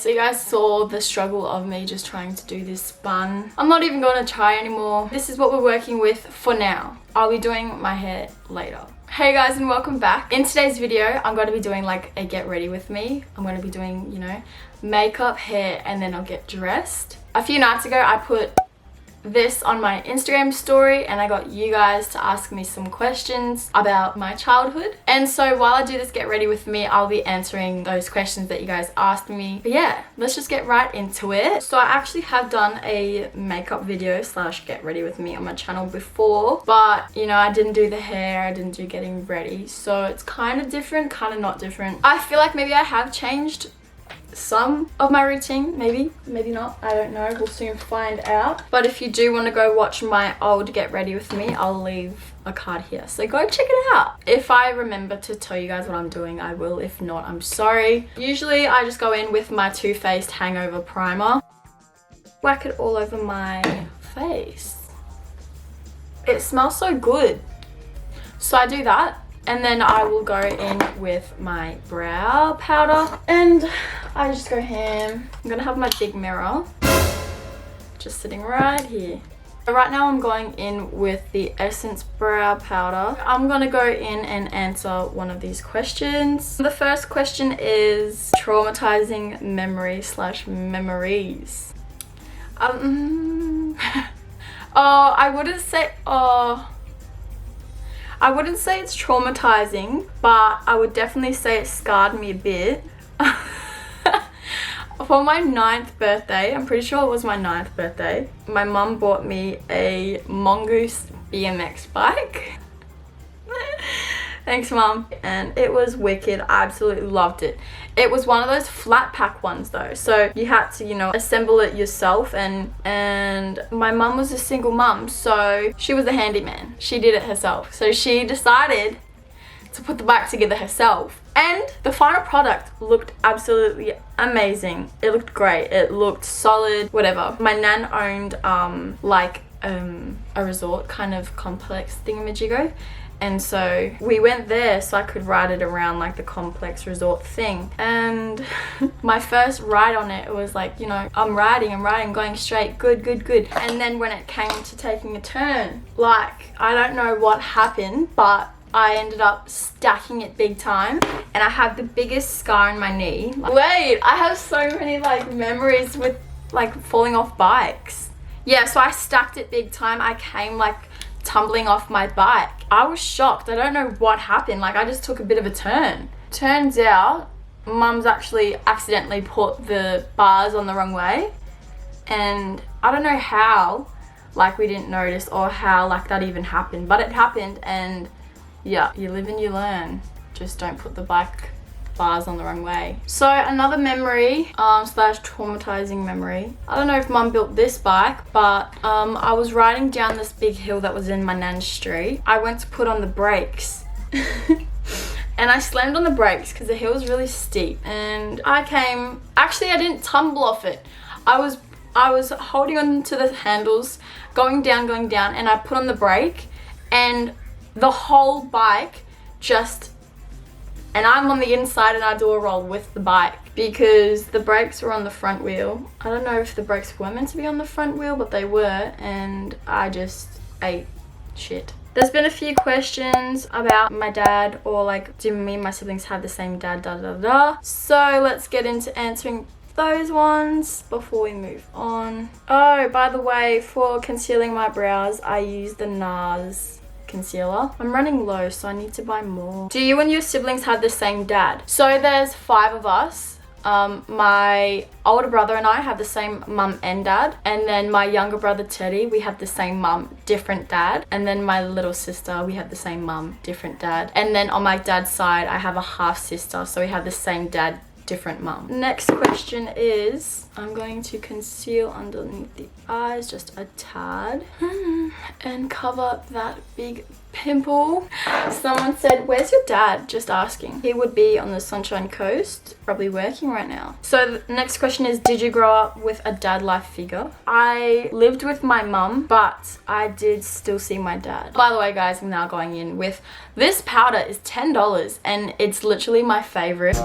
So you guys saw the struggle of me just trying to do this bun. I'm not even going to try anymore. This is what we're working with for now. I'll be doing my hair later. Hey guys, and welcome back. In today's video, I'm going to be doing like a get ready with me. I'm going to be doing, you know, makeup, hair, and then I'll get dressed. A few nights ago, I put this on my Instagram story and I got you guys to ask me some questions about my childhood. And so while I do this get ready with me, I'll be answering those questions that you guys asked me. But yeah, let's just get right into it. So I actually have done a makeup video slash get ready with me on my channel before, but you know, I didn't do the hair, I didn't do getting ready. So it's kind of different, kind of not different. I feel like maybe I have changed some of my routine, maybe not, I don't know, we'll soon find out. But if you do want to go watch my old get ready with me, I'll leave a card here, so go check it out. If I remember to tell you guys what I'm doing, I will. If not, I'm sorry. Usually I just go in with my Too Faced hangover primer, whack it all over my face. It smells so good, so I do that. And then I will go in with my brow powder and I just go ham. I'm gonna have my big mirror just sitting right here. Right now I'm going in with the Essence brow powder. I'm gonna go in and answer one of these questions. The first question is traumatizing memory slash memories. I wouldn't say it's traumatizing, but I would definitely say it scarred me a bit. For my 9th birthday, I'm pretty sure it was my 9th birthday, my mum bought me a Mongoose BMX bike. Thanks, Mum. And it was wicked. I absolutely loved it. It was one of those flat pack ones though, so you had to, you know, assemble it yourself, and my mum was a single mum, so she was the handyman. She did it herself. So she decided to put the bike together herself. And the final product looked absolutely amazing. It looked great. It looked solid, whatever. My nan owned a resort kind of complex thingamajiggo. And so we went there so I could ride it around like the complex resort thing. And my first ride on it was like, you know, I'm riding, going straight, good. And then when it came to taking a turn, like, I don't know what happened, but I ended up stacking it big time. And I have the biggest scar in my knee. Wait, I have so many like memories with like falling off bikes. Yeah, so I stacked it big time. I came like tumbling off my bike. I was shocked. I don't know what happened. Like, I just took a bit of a turn. Turns out Mum's actually accidentally put the bars on the wrong way, and I don't know how like we didn't notice or how like that even happened, but it happened. And yeah, you live and you learn. Just don't put the bike bars on the wrong way. So another memory slash traumatizing memory, I don't know if Mum built this bike, but I was riding down this big hill that was in my nan's street. I went to put on the brakes and I slammed on the brakes because the hill was really steep, and actually I didn't tumble off it. I was holding on to the handles, going down, and I put on the brake, and the whole bike and I'm on the inside and I do a roll with the bike because the brakes were on the front wheel. I don't know if the brakes were meant to be on the front wheel, but they were, and I just ate shit. There's been a few questions about my dad, or like, do me and my siblings have the same dad, So let's get into answering those ones before we move on. Oh, by the way, for concealing my brows, I use the NARS concealer. I'm running low, so I need to buy more. Do you and your siblings have the same dad? So there's 5 of us. My older brother and I have the same mum and dad, and then my younger brother Teddy, we have the same mum, different dad, and then my little sister, we have the same mum, different dad, and then on my dad's side I have a half sister, so we have the same dad, different mum. Next question is, I'm going to conceal underneath the eyes just a tad and cover that big pimple. Someone said, where's your dad? Just asking. He would be on the Sunshine Coast, probably working right now. So the next question is, did you grow up with a dad life figure? I lived with my mum, but I did still see my dad. By the way, guys, I'm now going in with this powder is $10 and it's literally my favorite.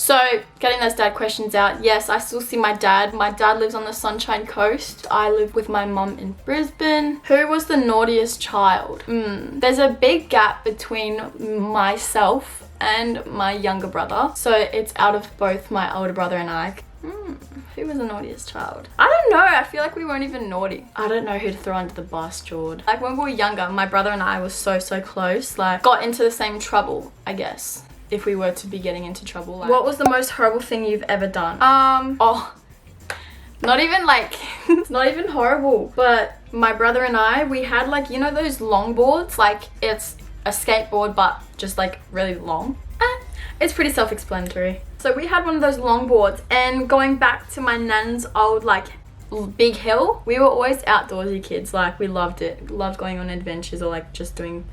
So getting those dad questions out, yes, I still see my dad. My dad lives on the Sunshine Coast. I live with my mum in Brisbane. Who was the naughtiest child? There's a big gap between myself and my younger brother. So it's out of both my older brother and I. Who was the naughtiest child? I don't know. I feel like we weren't even naughty. I don't know who to throw under the bus, Jord. Like when we were younger, my brother and I were so close. Like got into the same trouble, I guess. If we were to be getting into trouble. Like, what was the most horrible thing you've ever done? Not even like, it's not even horrible. But my brother and I, we had like, you know those longboards? Like it's a skateboard, but just like really long. It's pretty self-explanatory. So we had one of those longboards, and going back to my nan's old like big hill, we were always outdoorsy kids. Like we loved it. Loved going on adventures or like just doing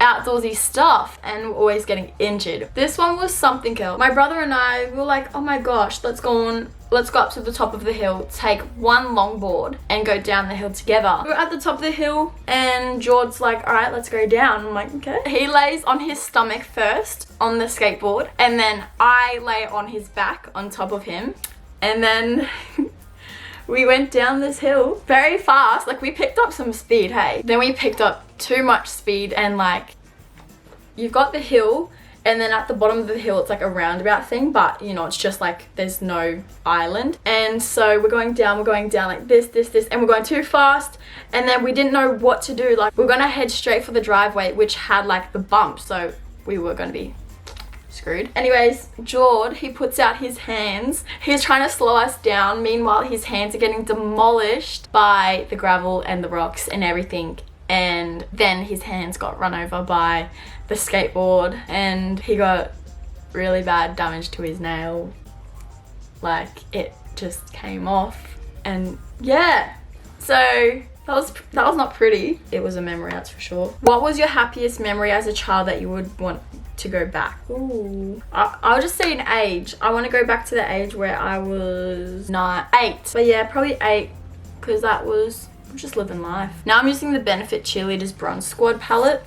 outdoorsy stuff, and we're always getting injured. This one was something else. My brother and I were like, oh my gosh, let's go up to the top of the hill, take one longboard and go down the hill together. We were at the top of the hill and George's like, all right, let's go down. I'm like, okay. He lays on his stomach first on the skateboard, and then I lay on his back on top of him, and then we went down this hill very fast. Like we picked up some speed, hey. Then we picked up too much speed, and like you've got the hill, and then at the bottom of the hill it's like a roundabout thing, but you know, it's just like there's no island. And so we're going down like this, and we're going too fast, and then we didn't know what to do. Like we're gonna head straight for the driveway, which had like the bump, so we were gonna be screwed. Anyways, Jord, he puts out his hands. He's trying to slow us down. Meanwhile, his hands are getting demolished by the gravel and the rocks and everything. And then his hands got run over by the skateboard, and he got really bad damage to his nail. Like it just came off, and yeah. So that was not pretty. It was a memory, that's for sure. What was your happiest memory as a child that you would want to go back? Ooh, I'll just say an age. I want to go back to the age where I was 8. But yeah, probably 8, because that was just living life. Now I'm using the Benefit Cheerleaders Bronze Squad palette.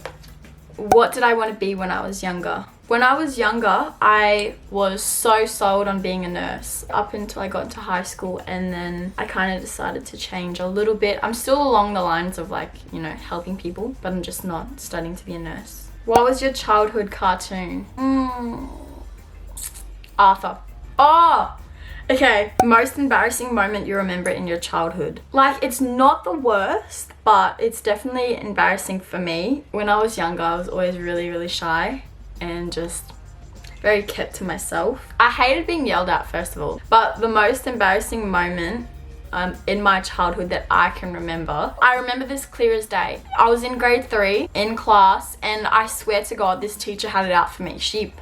What did I want to be when I was younger? When I was younger, I was so sold on being a nurse up until I got into high school, and then I kind of decided to change a little bit. I'm still along the lines of like, you know, helping people, but I'm just not studying to be a nurse. What was your childhood cartoon? Arthur. Oh! Okay, most embarrassing moment you remember in your childhood. Like, it's not the worst, but it's definitely embarrassing for me. When I was younger, I was always really shy and just very kept to myself. I hated being yelled at, first of all, but the most embarrassing moment in my childhood that I can remember, I remember this clear as day. I was in grade 3 in class, and I swear to God, this teacher had it out for me. She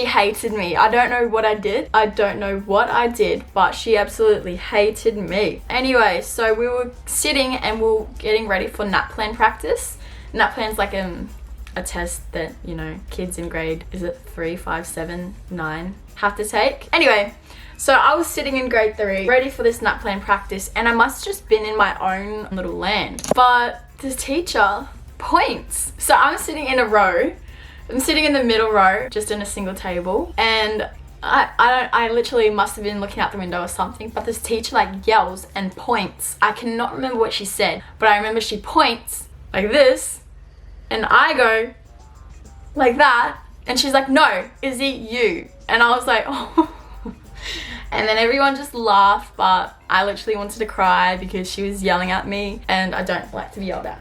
hated me. I don't know what I did, but she absolutely hated me. Anyway, so we were sitting and we were getting ready for nap plan practice. Nap plan's like a test that, you know, kids in grade, is it 3, 5, 7, 9 have to take? Anyway, so I was sitting in grade 3 ready for this nap plan practice, and I must have just been in my own little land. But the teacher points. So I'm sitting in a row. I'm sitting in the middle row, just in a single table, and I literally must have been looking out the window or something, but this teacher like yells and points. I cannot remember what she said, but I remember she points like this, and I go like that, and she's like, no, Izzy, you. And I was like, oh. And then everyone just laughed, but I literally wanted to cry because she was yelling at me, and I don't like to be yelled at.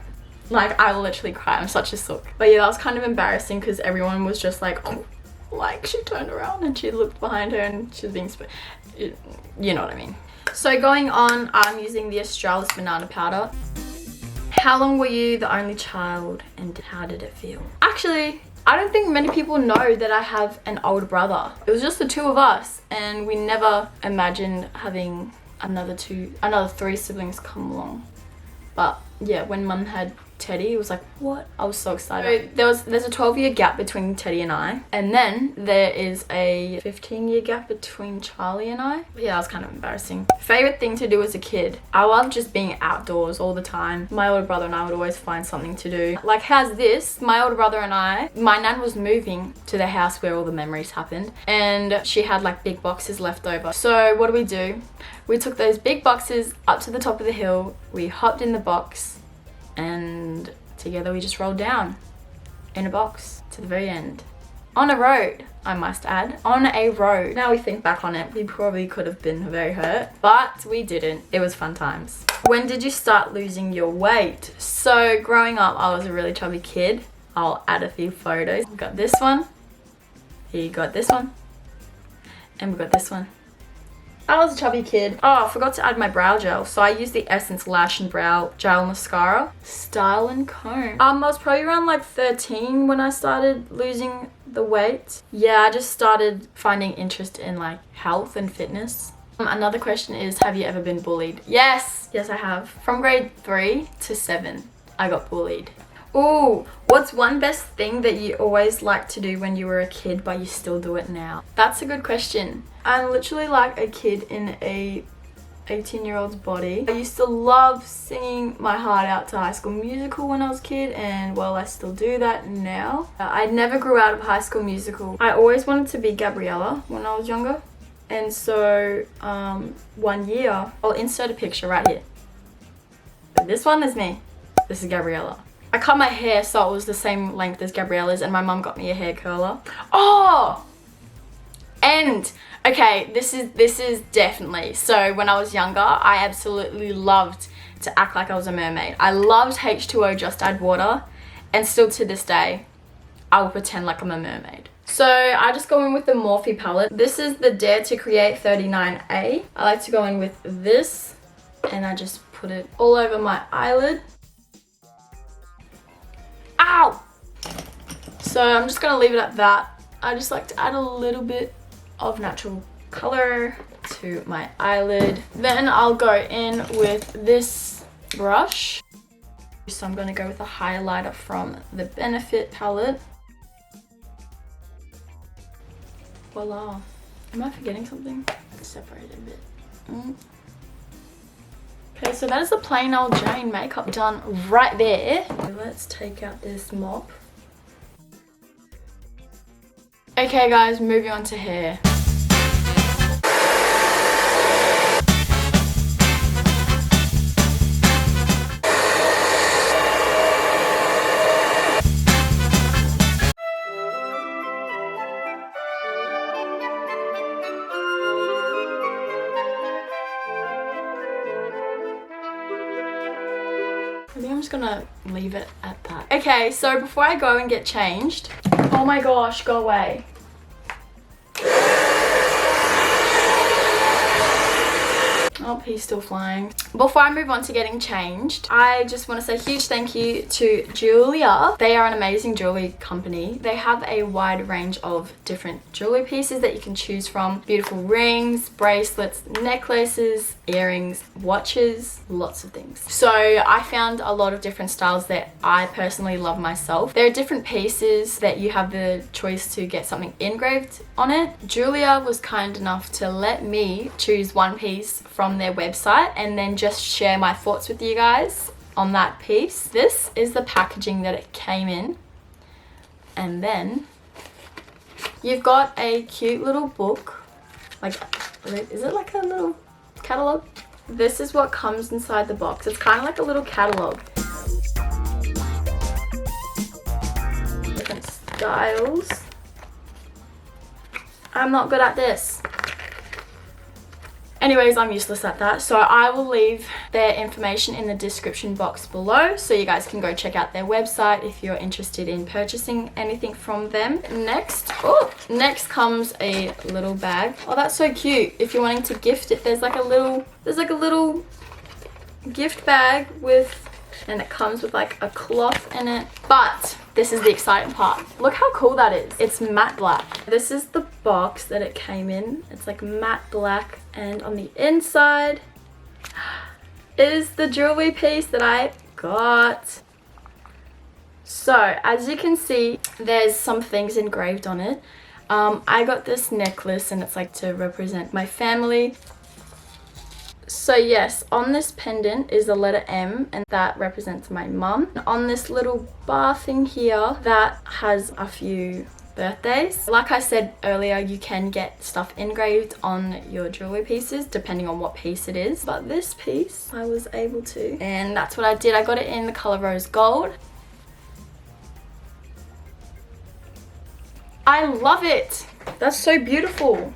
Like, I will literally cry. I'm such a sook. But yeah, that was kind of embarrassing because everyone was just like, oh, like she turned around and she looked behind her and she was being, you know what I mean. So going on, I'm using the Australis banana powder. How long were you the only child, and how did it feel? Actually, I don't think many people know that I have an older brother. It was just the 2 of us, and we never imagined having another 3 siblings come along. But yeah, when Mum had Teddy. It was like, what? I was so excited. So there's a 12-year gap between Teddy and I, and then there is a 15-year gap between Charlie and I. Yeah, that was kind of embarrassing. Favorite thing to do as a kid? I loved just being outdoors all the time. My older brother and I would always find something to do. Like, how's this? My older brother and I, my nan was moving to the house where all the memories happened, and she had like big boxes left over. So what do? We took those big boxes up to the top of the hill, we hopped in the box, and together we just rolled down in a box to the very end. On a road, I must add. On a road. Now we think back on it, we probably could have been very hurt, but we didn't. It was fun times. When did you start losing your weight? So growing up, I was a really chubby kid. I'll add a few photos. We got this one. Here you got this one. And we got this one. I was a chubby kid. Oh, I forgot to add my brow gel. So I used the Essence Lash and Brow Gel Mascara. Style and Comb. I was probably around like 13 when I started losing the weight. Yeah, I just started finding interest in like health and fitness. Another question is, have you ever been bullied? Yes, I have. From grade 3 to 7, I got bullied. Ooh, what's one best thing that you always liked to do when you were a kid but you still do it now? That's a good question. I'm literally like a kid in a 18-year-old's body. I used to love singing my heart out to High School Musical when I was a kid, and well, I still do that now. I never grew out of High School Musical. I always wanted to be Gabriella when I was younger, and so one year, I'll insert a picture right here. This one is me. This is Gabriella. I cut my hair so it was the same length as Gabriella's, and my mum got me a hair curler. Oh! And, okay, this is definitely, so when I was younger, I absolutely loved to act like I was a mermaid. I loved H2O, just add water, and still to this day, I will pretend like I'm a mermaid. So I just go in with the Morphe palette. This is the Dare to Create 39A. I like to go in with this, and I just put it all over my eyelid. Ow! So I'm just gonna leave it at that. I just like to add a little bit of natural color to my eyelid. Then I'll go in with this brush. So I'm gonna go with a highlighter from the Benefit palette. Voila. Am I forgetting something? Separate it a bit. Okay, so that is the plain old Jane makeup done right there. Let's take out this mop. Okay guys, moving on to hair. I think I'm just gonna leave it at that. Okay, so before I go and get changed, oh my gosh, go away. Oh, he's still flying. Before I move on to getting changed, I just want to say a huge thank you to Jeulia. They are an amazing jewelry company. They have a wide range of different jewelry pieces that you can choose from. Beautiful rings, bracelets, necklaces, earrings, watches, lots of things. So I found a lot of different styles that I personally love myself. There are different pieces that you have the choice to get something engraved on it. Jeulia was kind enough to let me choose one piece from their website and then just share my thoughts with you guys on that piece. This is the packaging that it came in, and then you've got a cute little book. Like, is it like a little catalog? This is what comes inside the box. It's kind of like a little catalog. Different styles. I'm not good at this. Anyways, I'm useless at that, so I will leave their information in the description box below so you guys can go check out their website if you're interested in purchasing anything from them. Next comes a little bag. Oh, that's so cute. If you're wanting to gift it, there's like a little gift bag with, and it comes with like a cloth in it. But this is the exciting part. Look how cool that is. It's matte black. This is the box that it came in. It's like matte black, and on the inside is the jewelry piece that I got. So as you can see, there's some things engraved on it. I got this necklace and it's like to represent my family. So yes, on this pendant is the letter M and that represents my mum. On this little bar thing here, that has a few birthdays. Like I said earlier, you can get stuff engraved on your jewelry pieces depending on what piece it is. But this piece, I was able to. And that's what I did. I got it in the color rose gold. I love it. That's so beautiful.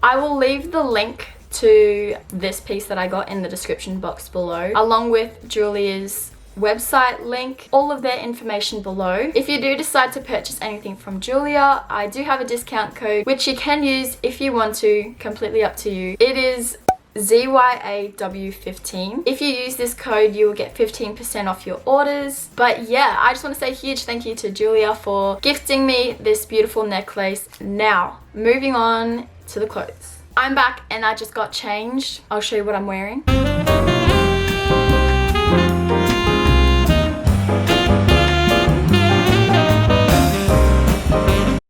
I will leave the link to this piece that I got in the description box below, along with Jeulia's website link, all of their information below. If you do decide to purchase anything from Jeulia, I do have a discount code which you can use if you want to, completely up to you. It is ZYAW15. If you use this code, you will get 15% off your orders. But yeah, I just want to say a huge thank you to Jeulia for gifting me this beautiful necklace. Now, moving on to the clothes. I'm back and I just got changed. I'll show you what I'm wearing.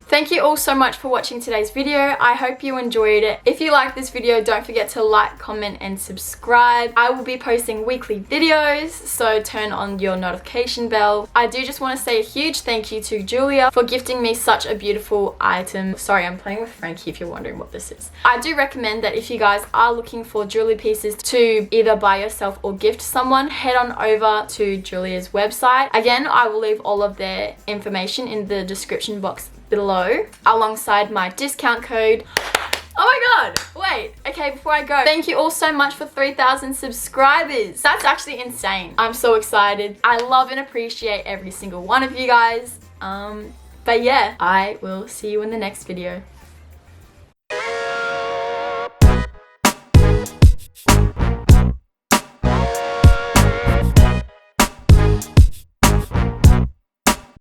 Thank you all so much for watching today's video. I hope you enjoyed it. If you like this video, don't forget to like, comment, and subscribe. I will be posting weekly videos, so turn on your notification bell. I do just want to say a huge thank you to Jeulia for gifting me such a beautiful item. Sorry, I'm playing with Frankie if you're wondering what this is. I do recommend that if you guys are looking for jewelry pieces to either buy yourself or gift someone, head on over to Jeulia's website. Again, I will leave all of their information in the description box below alongside my discount code. Oh my god, wait, okay, before I go, thank you all so much for 3,000 subscribers. That's actually insane. I'm so excited. I love and appreciate every single one of you guys. But yeah, I will see you in the next video.